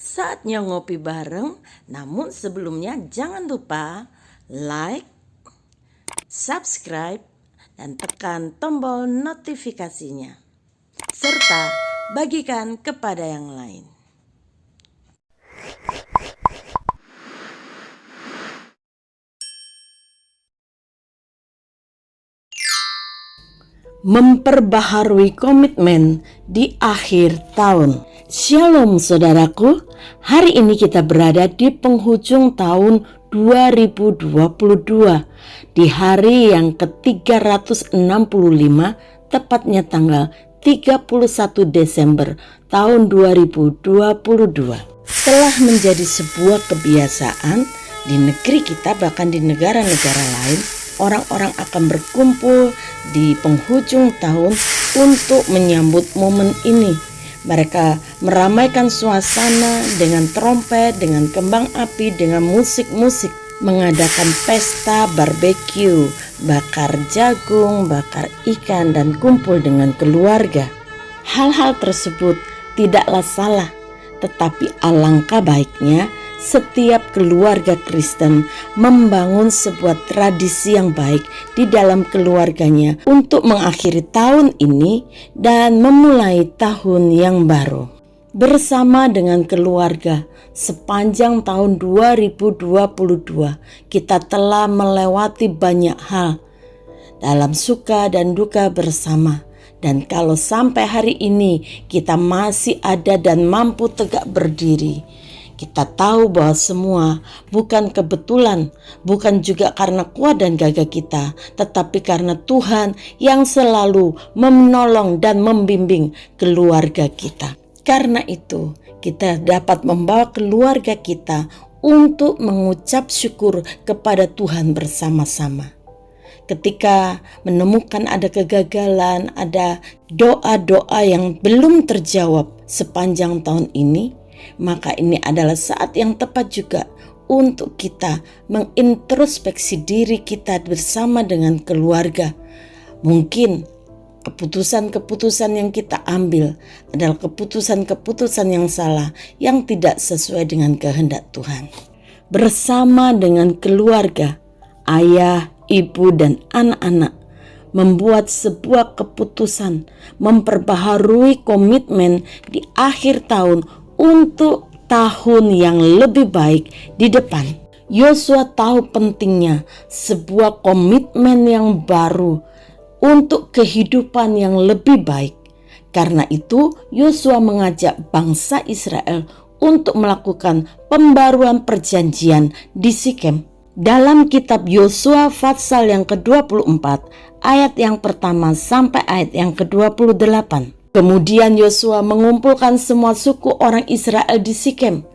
Saatnya ngopi bareng, namun sebelumnya jangan lupa like, subscribe, dan tekan tombol notifikasinya. Serta bagikan kepada yang lain. Memperbaharui komitmen di akhir tahun. Shalom saudaraku, hari ini kita berada di penghujung tahun 2022, di hari yang ke-365, tepatnya tanggal 31 Desember tahun 2022. Telah menjadi sebuah kebiasaan di negeri kita, bahkan di negara-negara lain, orang-orang akan berkumpul di penghujung tahun untuk menyambut momen ini. Mereka meramaikan suasana dengan trompet, dengan kembang api, dengan musik-musik, mengadakan pesta barbeque, bakar jagung, bakar ikan, dan kumpul dengan keluarga. Hal-hal tersebut tidaklah salah, tetapi alangkah baiknya setiap keluarga Kristen membangun sebuah tradisi yang baik di dalam keluarganya untuk mengakhiri tahun ini dan memulai tahun yang baru. Bersama dengan keluarga, sepanjang tahun 2022 kita telah melewati banyak hal dalam suka dan duka bersama. Dan kalau sampai hari ini kita masih ada dan mampu tegak berdiri, kita tahu bahwa semua bukan kebetulan, bukan juga karena kuat dan gagah kita, tetapi karena Tuhan yang selalu menolong dan membimbing keluarga kita. Karena itu, kita dapat membawa keluarga kita untuk mengucap syukur kepada Tuhan bersama-sama. Ketika menemukan ada kegagalan, ada doa-doa yang belum terjawab sepanjang tahun ini, maka ini adalah saat yang tepat juga untuk kita mengintrospeksi diri kita bersama dengan keluarga. Mungkin keputusan-keputusan yang kita ambil adalah keputusan-keputusan yang salah, yang tidak sesuai dengan kehendak Tuhan. Bersama dengan keluarga, ayah, ibu, dan anak-anak membuat sebuah keputusan memperbaharui komitmen di akhir tahun untuk tahun yang lebih baik di depan. Yosua tahu pentingnya sebuah komitmen yang baru untuk kehidupan yang lebih baik. Karena itu, Yosua mengajak bangsa Israel untuk melakukan pembaruan perjanjian di Sikem. Dalam kitab Yosua pasal yang ke-24, ayat yang pertama sampai ayat yang ke-28. Kemudian Yosua mengumpulkan semua suku orang Israel di Sikem.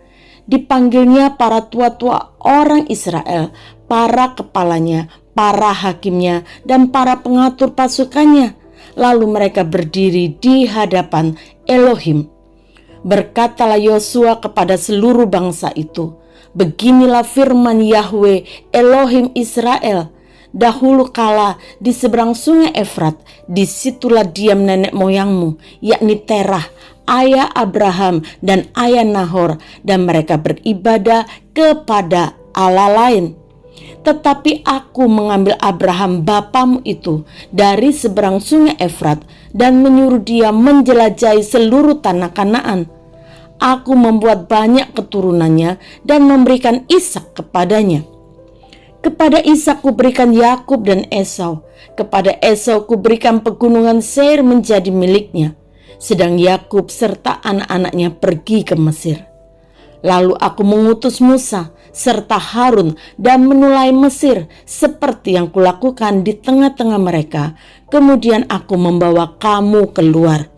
Dipanggilnya para tua-tua orang Israel, para kepalanya, para hakimnya, dan para pengatur pasukannya. Lalu mereka berdiri di hadapan Elohim. Berkatalah Yosua kepada seluruh bangsa itu, "Beginilah firman Yahweh Elohim Israel. Dahulu kala di seberang sungai Efrat, disitulah diam nenek moyangmu, yakni Terah, ayah Abraham dan ayah Nahor, dan mereka beribadah kepada Allah lain. Tetapi aku mengambil Abraham bapamu itu dari seberang sungai Efrat dan menyuruh dia menjelajahi seluruh tanah Kanaan. Aku membuat banyak keturunannya dan memberikan Ishak kepadanya. Kepada Ishak kuberikan Yakub dan Esau. Kepada Esau kuberikan pegunungan Seir menjadi miliknya. Sedang Yakub serta anak-anaknya pergi ke Mesir. Lalu aku mengutus Musa serta Harun dan menulai Mesir seperti yang kulakukan di tengah-tengah mereka. Kemudian aku membawa kamu keluar.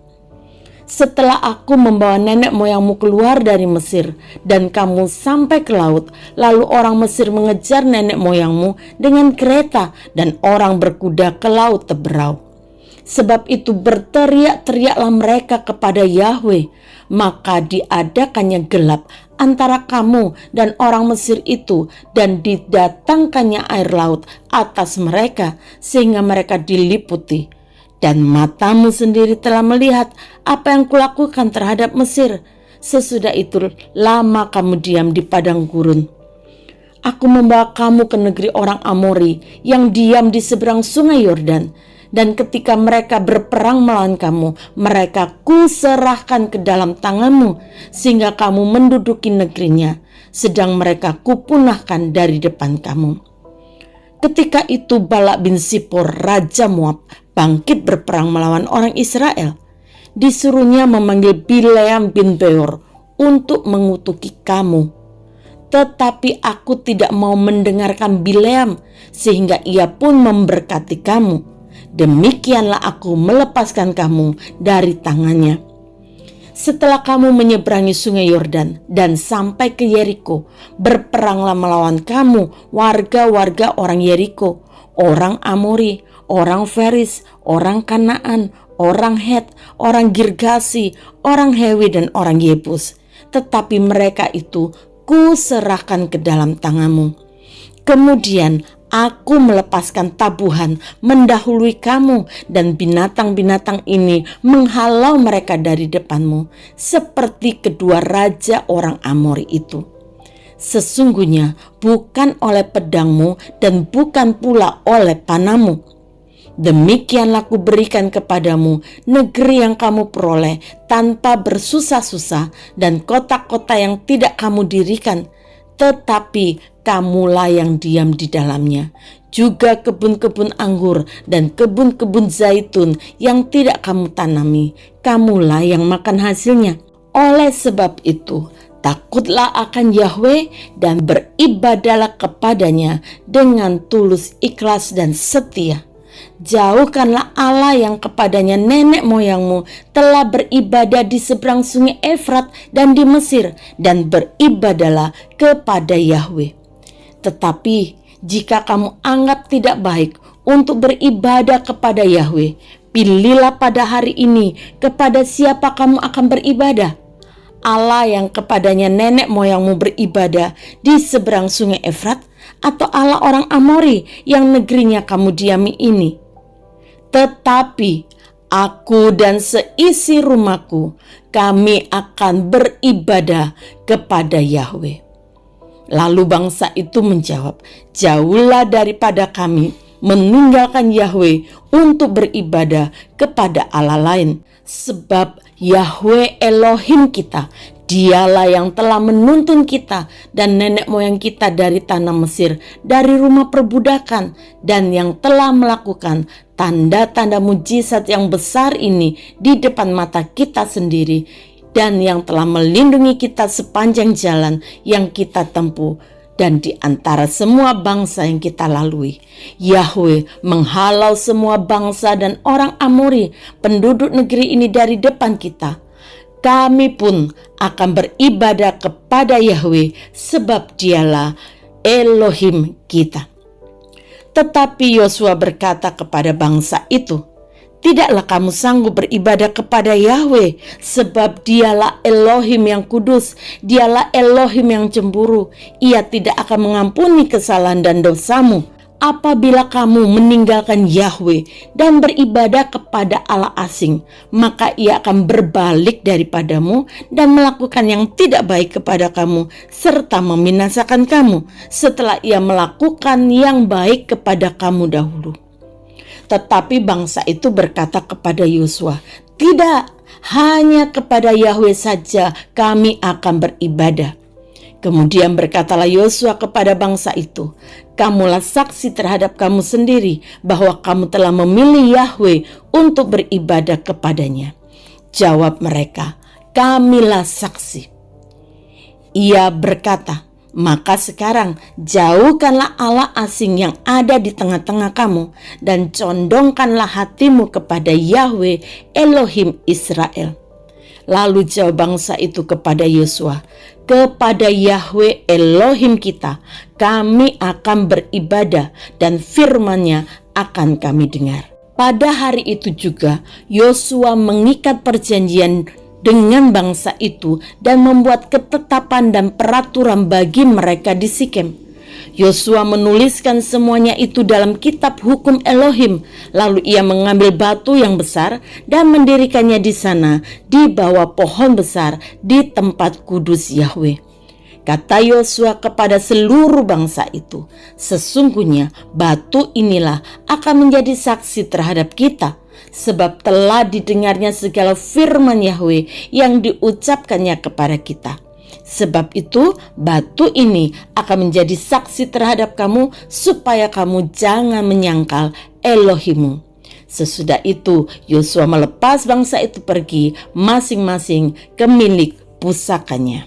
Setelah aku membawa nenek moyangmu keluar dari Mesir dan kamu sampai ke laut, lalu orang Mesir mengejar nenek moyangmu dengan kereta dan orang berkuda ke laut Teberau. Sebab itu berteriak-teriaklah mereka kepada Yahweh, maka diadakannya gelap antara kamu dan orang Mesir itu dan didatangkannya air laut atas mereka sehingga mereka diliputi. Dan matamu sendiri telah melihat apa yang kulakukan terhadap Mesir. Sesudah itu lama kamu diam di padang gurun. Aku membawa kamu ke negeri orang Amori yang diam di seberang sungai Yordan. Dan ketika mereka berperang melawan kamu, mereka kuserahkan ke dalam tanganmu, sehingga kamu menduduki negerinya, sedang mereka kupunahkan dari depan kamu. Ketika itu Balak bin Sipor, Raja Moab, bangkit berperang melawan orang Israel. Disuruhnya memanggil Bileam bin Beor untuk mengutuki kamu. Tetapi aku tidak mau mendengarkan Bileam, sehingga ia pun memberkati kamu. Demikianlah aku melepaskan kamu dari tangannya. Setelah kamu menyeberangi sungai Yordan dan sampai ke Yeriko, berperanglah melawan kamu warga-warga orang Yeriko, orang Amori, orang Feris, orang Kanaan, orang Het, orang Girgasi, orang Hewi, dan orang Yebus. Tetapi mereka itu kuserahkan ke dalam tanganmu. Kemudian aku melepaskan tabuhan mendahului kamu, dan binatang-binatang ini menghalau mereka dari depanmu, seperti kedua raja orang Amori itu. Sesungguhnya bukan oleh pedangmu dan bukan pula oleh panahmu. Demikianlah ku berikan kepadamu negeri yang kamu peroleh tanpa bersusah-susah, dan kota-kota yang tidak kamu dirikan, tetapi kamulah yang diam di dalamnya. Juga kebun-kebun anggur dan kebun-kebun zaitun yang tidak kamu tanami, kamulah yang makan hasilnya. Oleh sebab itu, takutlah akan Yahweh dan beribadahlah kepadanya dengan tulus, ikhlas, dan setia. Jauhkanlah Allah yang kepadanya nenek moyangmu telah beribadah di seberang sungai Efrat dan di Mesir, dan beribadahlah kepada Yahweh. Tetapi jika kamu anggap tidak baik untuk beribadah kepada Yahweh, pilihlah pada hari ini kepada siapa kamu akan beribadah. Allah yang kepadanya nenek moyangmu beribadah di seberang sungai Efrat, atau Allah orang Amori yang negerinya kamu diami ini. Tetapi aku dan seisi rumahku, kami akan beribadah kepada Yahweh. Lalu bangsa itu menjawab, jauhlah daripada kami meninggalkan Yahweh untuk beribadah kepada Allah lain. Sebab Yahweh Elohim kita, Dialah yang telah menuntun kita dan nenek moyang kita dari tanah Mesir, dari rumah perbudakan, dan yang telah melakukan tanda-tanda mujizat yang besar ini di depan mata kita sendiri, dan yang telah melindungi kita sepanjang jalan yang kita tempuh dan di antara semua bangsa yang kita lalui. Yahweh menghalau semua bangsa dan orang Amori, penduduk negeri ini, dari depan kita. Kami pun akan beribadah kepada Yahweh, sebab Dialah Elohim kita. Tetapi Yosua berkata kepada bangsa itu, tidaklah kamu sanggup beribadah kepada Yahweh, sebab Dialah Elohim yang kudus, Dialah Elohim yang cemburu. Ia tidak akan mengampuni kesalahan dan dosamu apabila kamu meninggalkan Yahweh dan beribadah kepada Allah asing. Maka Ia akan berbalik daripadamu dan melakukan yang tidak baik kepada kamu, serta membinasakan kamu setelah Ia melakukan yang baik kepada kamu dahulu. Tetapi bangsa itu berkata kepada Yosua, tidak, hanya kepada Yahweh saja kami akan beribadah. Kemudian berkatalah Yosua kepada bangsa itu, kamulah saksi terhadap kamu sendiri bahwa kamu telah memilih Yahweh untuk beribadah kepadanya. Jawab mereka, kamilah saksi. Ia berkata, maka sekarang jauhkanlah Allah asing yang ada di tengah-tengah kamu, dan condongkanlah hatimu kepada Yahweh Elohim Israel. Lalu jawab bangsa itu kepada Yosua, kepada Yahweh Elohim kita kami akan beribadah, dan firman-Nya akan kami dengar. Pada hari itu juga Yosua mengikat perjanjian dengan bangsa itu dan membuat ketetapan dan peraturan bagi mereka di Sikem. Yosua menuliskan semuanya itu dalam kitab hukum Elohim. Lalu ia mengambil batu yang besar dan mendirikannya di sana, di bawah pohon besar di tempat kudus Yahweh. Kata Yosua kepada seluruh bangsa itu, sesungguhnya batu inilah akan menjadi saksi terhadap kita, sebab telah didengarnya segala firman Yahweh yang diucapkannya kepada kita. Sebab itu batu ini akan menjadi saksi terhadap kamu, supaya kamu jangan menyangkal Elohimmu. Sesudah itu Yosua melepas bangsa itu pergi masing-masing ke milik pusakanya.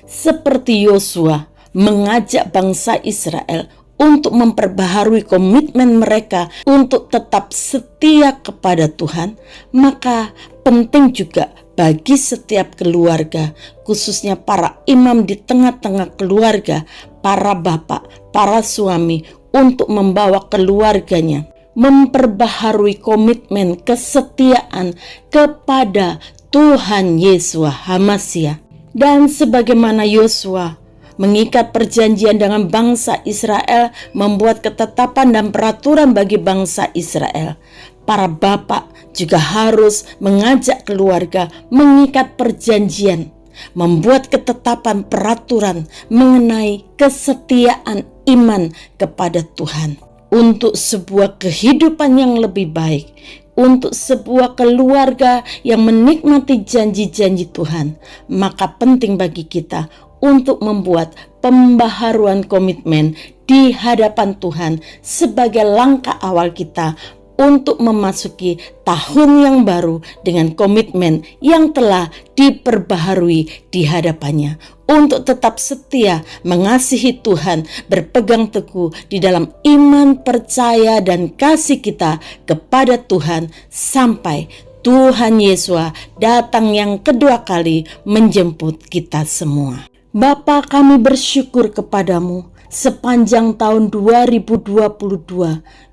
Seperti Yosua mengajak bangsa Israel untuk memperbaharui komitmen mereka untuk tetap setia kepada Tuhan, maka penting juga bagi setiap keluarga, khususnya para imam di tengah-tengah keluarga, para bapak, para suami, untuk membawa keluarganya memperbaharui komitmen kesetiaan kepada Tuhan Yesus HaMashiach. Dan sebagaimana Yosua mengikat perjanjian dengan bangsa Israel, membuat ketetapan dan peraturan bagi bangsa Israel, para bapak juga harus mengajak keluarga mengikat perjanjian, membuat ketetapan peraturan mengenai kesetiaan iman kepada Tuhan untuk sebuah kehidupan yang lebih baik, untuk sebuah keluarga yang menikmati janji-janji Tuhan. Maka penting bagi kita untuk membuat pembaharuan komitmen di hadapan Tuhan sebagai langkah awal kita untuk memasuki tahun yang baru dengan komitmen yang telah diperbaharui di hadapannya, untuk tetap setia mengasihi Tuhan, berpegang teguh di dalam iman, percaya, dan kasih kita kepada Tuhan sampai Tuhan Yesus datang yang kedua kali menjemput kita semua. Bapa, kami bersyukur kepadamu. Sepanjang tahun 2022,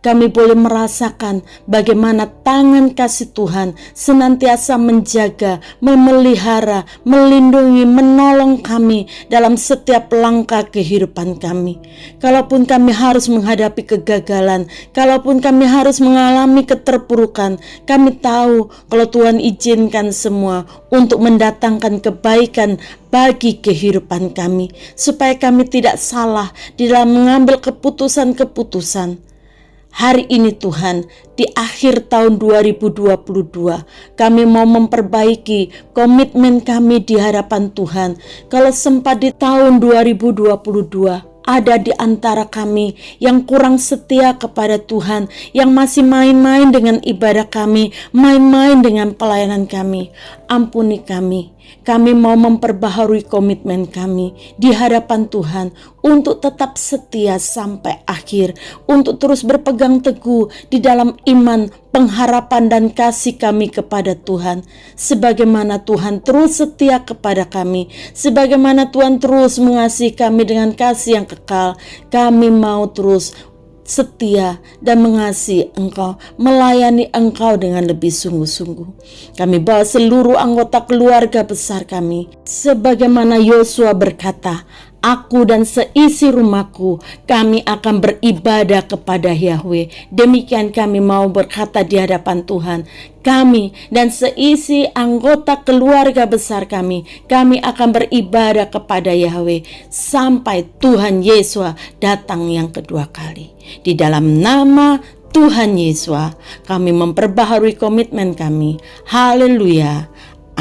kami boleh merasakan bagaimana tangan kasih Tuhan senantiasa menjaga, memelihara, melindungi, menolong kami dalam setiap langkah kehidupan kami. Kalaupun kami harus menghadapi kegagalan, kalaupun kami harus mengalami keterpurukan, kami tahu kalau Tuhan izinkan semua untuk mendatangkan kebaikan bagi kehidupan kami, supaya kami tidak salah di dalam mengambil keputusan-keputusan. Hari ini Tuhan, di akhir tahun 2022, kami mau memperbaiki komitmen kami di hadapan Tuhan. Kalau sempat di tahun 2022, ada di antara kami yang kurang setia kepada Tuhan, yang masih main-main dengan ibadah kami, main-main dengan pelayanan kami, ampuni kami. Kami mau memperbaharui komitmen kami di hadapan Tuhan untuk tetap setia sampai akhir, untuk terus berpegang teguh di dalam iman, pengharapan, dan kasih kami kepada Tuhan. Sebagaimana Tuhan terus setia kepada kami, sebagaimana Tuhan terus mengasihi kami dengan kasih yang kekal, kami mau terus setia dan mengasihi Engkau, melayani Engkau dengan lebih sungguh-sungguh. Kami bawa seluruh anggota keluarga besar kami, sebagaimana Yosua berkata, aku dan seisi rumahku, kami akan beribadah kepada Yahweh. Demikian kami mau berkata di hadapan Tuhan, kami dan seisi anggota keluarga besar kami akan beribadah kepada Yahweh sampai Tuhan Yesus datang yang kedua kali. Di dalam nama Tuhan Yesus, kami memperbaharui komitmen kami. Haleluya.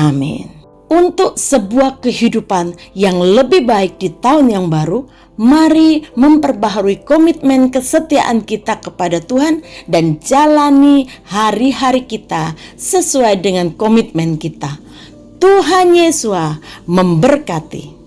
Amin. Untuk sebuah kehidupan yang lebih baik di tahun yang baru, mari memperbaharui komitmen kesetiaan kita kepada Tuhan dan jalani hari-hari kita sesuai dengan komitmen kita. Tuhan Yesus memberkati.